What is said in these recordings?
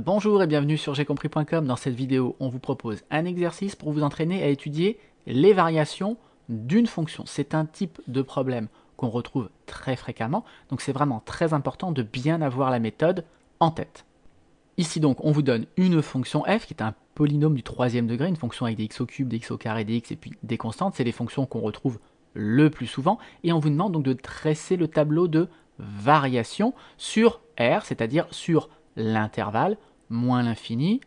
Bonjour et bienvenue sur j'aicompris.com. Dans cette vidéo, on vous propose un exercice pour vous entraîner à étudier les variations d'une fonction. C'est un type de problème qu'on retrouve très fréquemment, donc c'est vraiment très important de bien avoir la méthode en tête. Ici donc, on vous donne une fonction f qui est un polynôme du troisième degré, une fonction avec des x au cube, des x au carré, des x et puis des constantes. C'est les fonctions qu'on retrouve le plus souvent et on vous demande donc de dresser le tableau de variation sur R, c'est-à-dire sur l'intervalle moins l'infini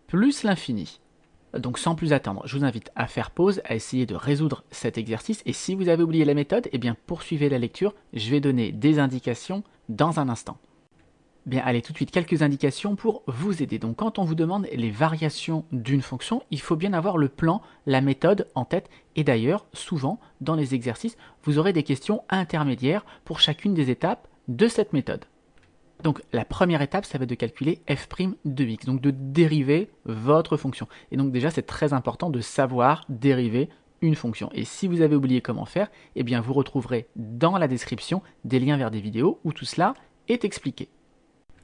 plus l'infini. Donc sans plus attendre, je vous invite à faire pause, à essayer de résoudre cet exercice et si vous avez oublié la méthode, eh bien poursuivez la lecture, je vais donner des indications dans un instant. Bien, allez tout de suite, quelques indications pour vous aider. Donc quand on vous demande les variations d'une fonction, il faut bien avoir le plan, la méthode en tête. Et d'ailleurs, souvent, dans les exercices, vous aurez des questions intermédiaires pour chacune des étapes de cette méthode. Donc la première étape, ça va être de calculer f' de x, donc de dériver votre fonction. Et donc déjà, c'est très important de savoir dériver une fonction. Et si vous avez oublié comment faire, eh bien vous retrouverez dans la description des liens vers des vidéos où tout cela est expliqué.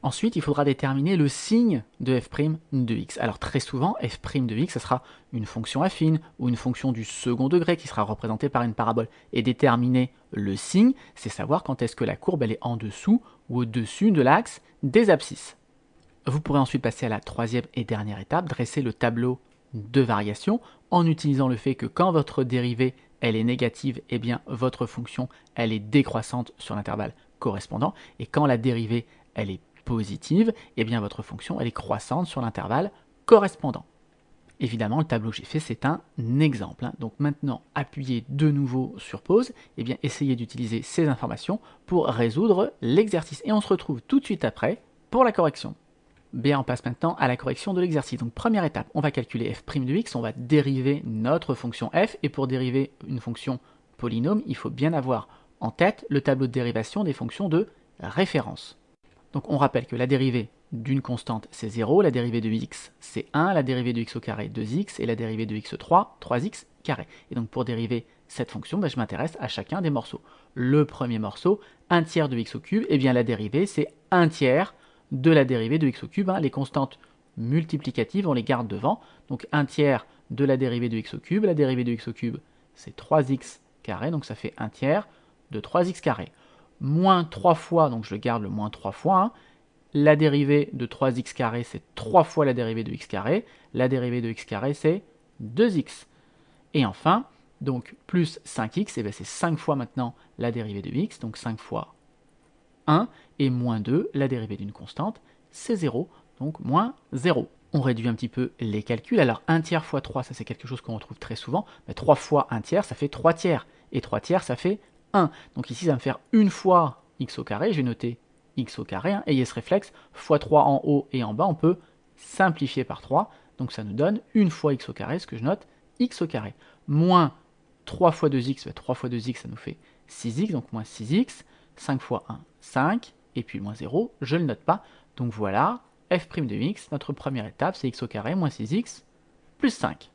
Ensuite, il faudra déterminer le signe de f' de x. Alors très souvent, f' de x, ce sera une fonction affine ou une fonction du second degré qui sera représentée par une parabole. Et déterminer le signe, c'est savoir quand est-ce que la courbe elle est en dessous ou au-dessus de l'axe des abscisses. Vous pourrez ensuite passer à la troisième et dernière étape, dresser le tableau de variation en utilisant le fait que quand votre dérivée elle est négative, eh bien votre fonction elle est décroissante sur l'intervalle correspondant. Et quand la dérivée elle est positive, eh bien votre fonction elle est croissante sur l'intervalle correspondant. Évidemment, le tableau que j'ai fait, c'est un exemple. Donc maintenant, appuyez de nouveau sur pause, et bien essayez d'utiliser ces informations pour résoudre l'exercice. Et on se retrouve tout de suite après pour la correction. Bien, on passe maintenant à la correction de l'exercice. Donc première étape, on va calculer f' de x, on va dériver notre fonction f, et pour dériver une fonction polynôme, il faut bien avoir en tête le tableau de dérivation des fonctions de référence. Donc on rappelle que la dérivée d'une constante c'est 0, la dérivée de x c'est 1, la dérivée de x au carré 2x et la dérivée de x3, 3x carré. Et donc pour dériver cette fonction, je m'intéresse à chacun des morceaux. Le premier morceau, 1 tiers de x au cube, et bien la dérivée c'est 1 tiers de la dérivée de x au cube. Les constantes multiplicatives on les garde devant, donc 1 tiers de la dérivée de x au cube, la dérivée de x au cube c'est 3x carré, donc ça fait 1 tiers de 3x carré. Moins 3 fois, donc je le garde le moins 3 fois, la dérivée de 3x carré c'est 3 fois la dérivée de x carré, la dérivée de x carré c'est 2x. Et enfin, donc plus 5x, et bien c'est 5 fois maintenant la dérivée de x, donc 5 fois 1, et moins 2, la dérivée d'une constante, c'est 0, donc moins 0. On réduit un petit peu les calculs, alors 1 tiers fois 3, ça c'est quelque chose qu'on retrouve très souvent, mais 3 fois 1 tiers, ça fait 3 tiers, et 3 tiers, ça fait 1. Donc ici, ça va me faire une fois x au carré, je vais noter x au carré, ayez ce réflexe, fois 3 en haut et en bas, on peut simplifier par 3, donc ça nous donne une fois x au carré, ce que je note, x au carré, moins 3 fois 2x, 3 fois 2x, ça nous fait 6x, donc moins 6x, 5 fois 1, 5, et puis moins 0, je ne le note pas, donc voilà, f' de x, notre première étape, c'est x au carré moins 6x plus 5.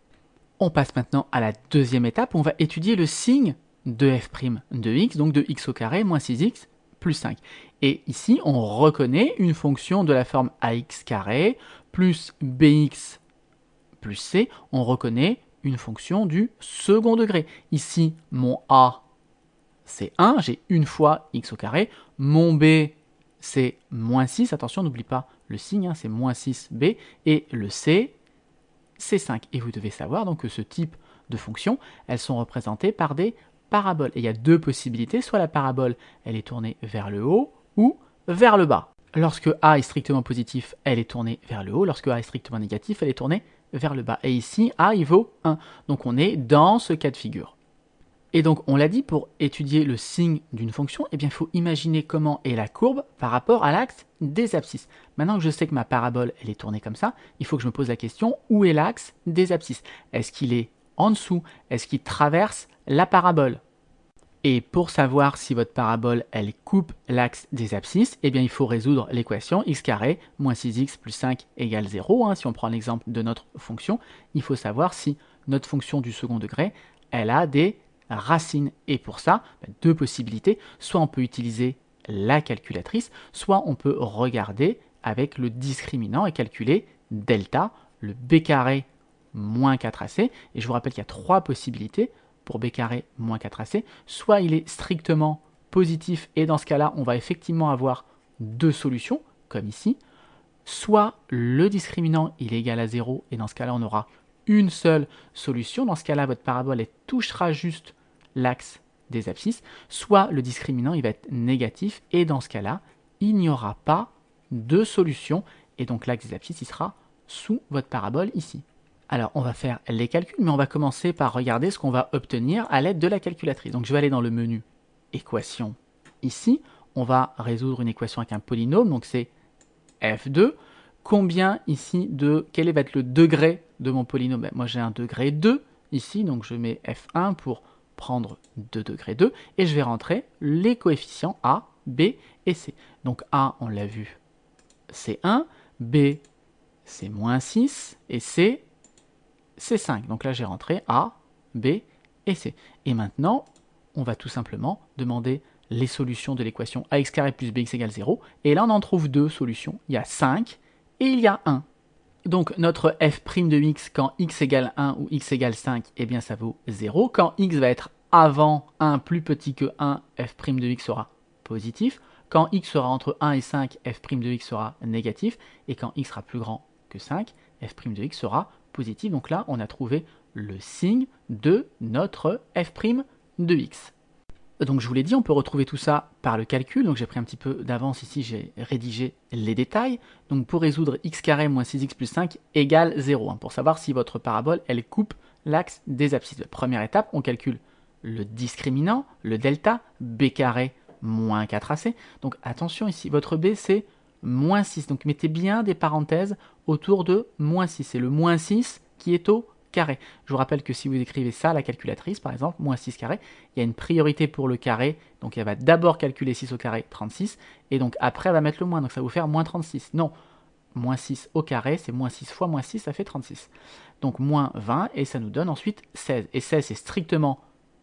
On passe maintenant à la deuxième étape, on va étudier le signe de f' de x, donc de x au carré moins 6x plus 5. Et ici, on reconnaît une fonction de la forme ax carré plus bx plus c. On reconnaît une fonction du second degré. Ici, mon a, c'est 1, j'ai une fois x au carré. Mon b, c'est moins 6. Attention, n'oublie pas le signe, c'est moins 6b. Et le c, c'est 5. Et vous devez savoir donc que ce type de fonctions, elles sont représentées par des paraboles. Et il y a deux possibilités, soit la parabole, elle est tournée vers le haut ou vers le bas. Lorsque a est strictement positif, elle est tournée vers le haut. Lorsque a est strictement négatif, elle est tournée vers le bas. Et ici, a, il vaut 1. Donc on est dans ce cas de figure. Et donc on l'a dit, pour étudier le signe d'une fonction, eh bien, il faut imaginer comment est la courbe par rapport à l'axe des abscisses. Maintenant que je sais que ma parabole elle est tournée comme ça, il faut que je me pose la question, où est l'axe des abscisses? Est-ce qu'il est en dessous? Est-ce qu'il traverse la parabole? Et pour savoir si votre parabole elle coupe l'axe des abscisses, eh bien il faut résoudre l'équation x carré moins 6x plus 5 égale 0. Si on prend l'exemple de notre fonction, il faut savoir si notre fonction du second degré, elle a des racines. Et pour ça, deux possibilités. Soit on peut utiliser la calculatrice, soit on peut regarder avec le discriminant et calculer delta, le b carré moins 4ac. Et je vous rappelle qu'il y a trois possibilités pour b carré moins 4ac. Soit il est strictement positif et dans ce cas-là, on va effectivement avoir deux solutions, comme ici. Soit le discriminant il est égal à 0 et dans ce cas-là, on aura une seule solution. Dans ce cas-là, votre parabole elle touchera juste l'axe des abscisses. Soit le discriminant il va être négatif et dans ce cas-là, il n'y aura pas de solution et donc l'axe des abscisses il sera sous votre parabole ici. Alors on va faire les calculs, mais on va commencer par regarder ce qu'on va obtenir à l'aide de la calculatrice. Donc je vais aller dans le menu équation ici. On va résoudre une équation avec un polynôme, donc c'est f2. Combien ici de... Quel va être le degré de mon polynôme? Moi j'ai un degré 2 ici, donc je mets f1 pour prendre 2 degrés 2, et je vais rentrer les coefficients a, b et c. Donc a, on l'a vu, c'est 1, b, c'est moins 6, et c, c'est 5. Donc là j'ai rentré a, b et c. Et maintenant, on va tout simplement demander les solutions de l'équation ax carré plus bx égale 0. Et là, on en trouve deux solutions. Il y a 5 et il y a 1. Donc, notre f' de x, quand x égale 1 ou x égale 5, eh bien, ça vaut 0. Quand x va être avant 1 plus petit que 1, f' de x sera positif. Quand x sera entre 1 et 5, f' de x sera négatif. Et quand x sera plus grand que 5, f' de x sera positif. Donc là, on a trouvé le signe de notre f' de x. Donc je vous l'ai dit, on peut retrouver tout ça par le calcul. Donc j'ai pris un petit peu d'avance ici, j'ai rédigé les détails. Donc pour résoudre x carré moins 6x plus 5 égale 0, pour savoir si votre parabole, elle coupe l'axe des abscisses. Première étape, on calcule le discriminant, le delta, b carré moins 4ac. Donc attention ici, votre b c'est moins 6. Donc mettez bien des parenthèses autour de moins 6. C'est le moins 6 qui est au carré. Je vous rappelle que si vous écrivez ça à la calculatrice, par exemple, moins 6 carré, il y a une priorité pour le carré, donc elle va d'abord calculer 6 au carré, 36, et donc après elle va mettre le moins, donc ça va vous faire moins 36. Non, moins 6 au carré, c'est moins 6 fois moins 6, ça fait 36. Donc moins 20, et ça nous donne ensuite 16. Et 16, c'est strictement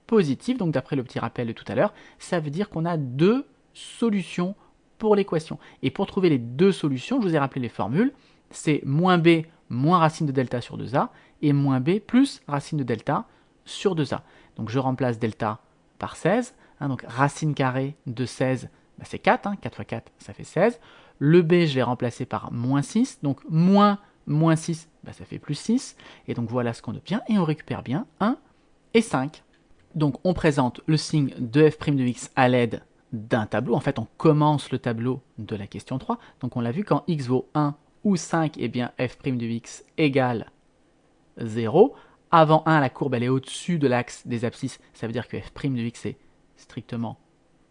positif, donc d'après le petit rappel de tout à l'heure, ça veut dire qu'on a deux solutions pour l'équation. Et pour trouver les deux solutions, je vous ai rappelé les formules, c'est moins b moins racine de delta sur 2a, et moins b plus racine de delta sur 2a. Donc je remplace delta par 16, donc racine carrée de 16, c'est 4, 4 fois 4, ça fait 16. Le b, je l'ai remplacé par moins 6, donc moins 6, ça fait plus 6. Et donc voilà ce qu'on obtient, et on récupère bien 1 et 5. Donc on présente le signe de f' de x à l'aide d'un tableau. En fait, on commence le tableau de la question 3. Donc on l'a vu, quand x vaut 1 ou 5, eh bien f' de x égale 0. Avant 1, la courbe elle est au-dessus de l'axe des abscisses, ça veut dire que f' de x est strictement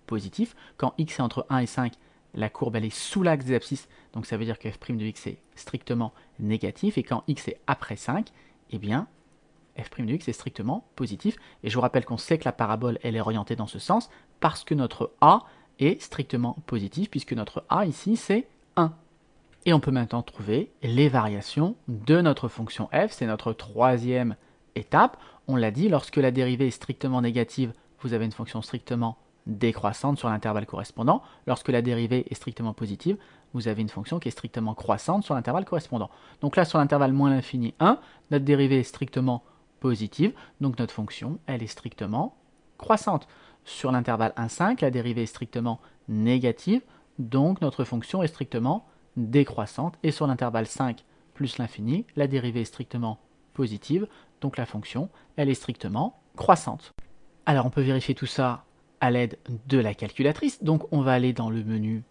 positif. Quand x est entre 1 et 5, la courbe elle est sous l'axe des abscisses, donc ça veut dire que f' de x est strictement négatif. Et quand x est après 5, eh bien f' de x est strictement positif. Et je vous rappelle qu'on sait que la parabole elle est orientée dans ce sens parce que notre a est strictement positif, puisque notre a ici c'est 1. Et on peut maintenant trouver les variations de notre fonction f. C'est notre troisième étape. On l'a dit, lorsque la dérivée est strictement négative, vous avez une fonction strictement décroissante sur l'intervalle correspondant. Lorsque la dérivée est strictement positive, vous avez une fonction qui est strictement croissante sur l'intervalle correspondant. Donc là, sur l'intervalle moins l'infini 1, notre dérivée est strictement positive, donc notre fonction, elle est strictement croissante. Sur l'intervalle 1,5, la dérivée est strictement négative, donc notre fonction est strictement décroissante, et sur l'intervalle 5 plus l'infini, la dérivée est strictement positive, donc la fonction, elle est strictement croissante. Alors on peut vérifier tout ça à l'aide de la calculatrice, donc on va aller dans le menu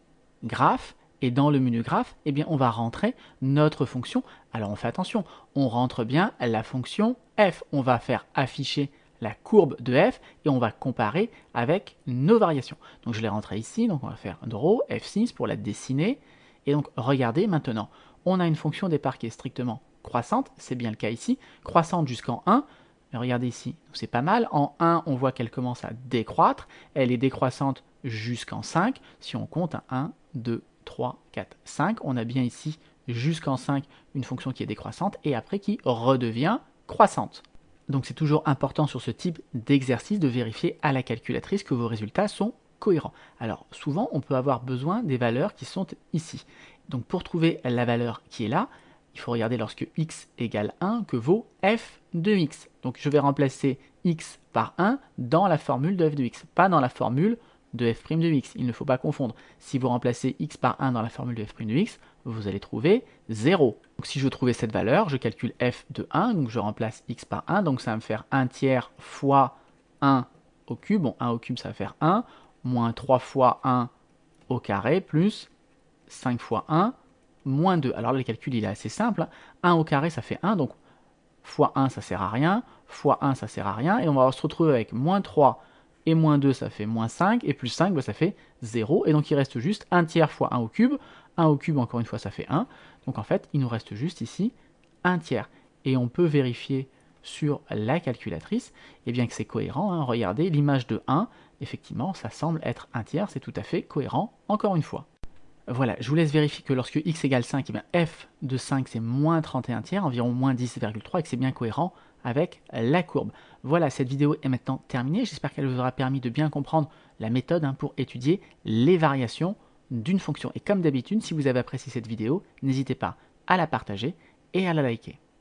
graphe, et dans le menu graphe, eh bien on va rentrer notre fonction. Alors on fait attention, on rentre bien la fonction f, on va faire afficher la courbe de f, et on va comparer avec nos variations. Donc je l'ai rentré ici, donc on va faire draw, f6 pour la dessiner. Et donc, regardez maintenant, on a une fonction départ qui est strictement croissante, c'est bien le cas ici, croissante jusqu'en 1, mais regardez ici, c'est pas mal, en 1, on voit qu'elle commence à décroître, elle est décroissante jusqu'en 5, si on compte 1, 2, 3, 4, 5, on a bien ici jusqu'en 5 une fonction qui est décroissante, et après qui redevient croissante. Donc c'est toujours important sur ce type d'exercice de vérifier à la calculatrice que vos résultats sont cohérent. Alors souvent on peut avoir besoin des valeurs qui sont ici. Donc pour trouver la valeur qui est là, il faut regarder lorsque x égale 1 que vaut f de x. Donc je vais remplacer x par 1 dans la formule de f de x, pas dans la formule de f' de x. Il ne faut pas confondre. Si vous remplacez x par 1 dans la formule de f' de x, vous allez trouver 0. Donc si je veux trouver cette valeur, je calcule f de 1, donc je remplace x par 1, donc ça va me faire 1 tiers fois 1 au cube. Bon, 1 au cube ça va faire 1, moins 3 fois 1 au carré, plus 5 fois 1, moins 2. Alors là, le calcul, il est assez simple. 1 au carré, ça fait 1, donc fois 1, ça sert à rien, fois 1, ça sert à rien, et on va se retrouver avec moins 3 et moins 2, ça fait moins 5, et plus 5, bah, ça fait 0, et donc il reste juste 1 tiers fois 1 au cube. 1 au cube, encore une fois, ça fait 1. Donc en fait, il nous reste juste ici 1 tiers. Et on peut vérifier sur la calculatrice eh bien, que c'est cohérent. Hein. Regardez, l'image de 1, effectivement, ça semble être 1 tiers, c'est tout à fait cohérent, encore une fois. Voilà, je vous laisse vérifier que lorsque x égale 5, eh bien f de 5 c'est moins 31 tiers, environ moins 10,3, et que c'est bien cohérent avec la courbe. Voilà, cette vidéo est maintenant terminée. J'espère qu'elle vous aura permis de bien comprendre la méthode pour étudier les variations d'une fonction. Et comme d'habitude, si vous avez apprécié cette vidéo, n'hésitez pas à la partager et à la liker.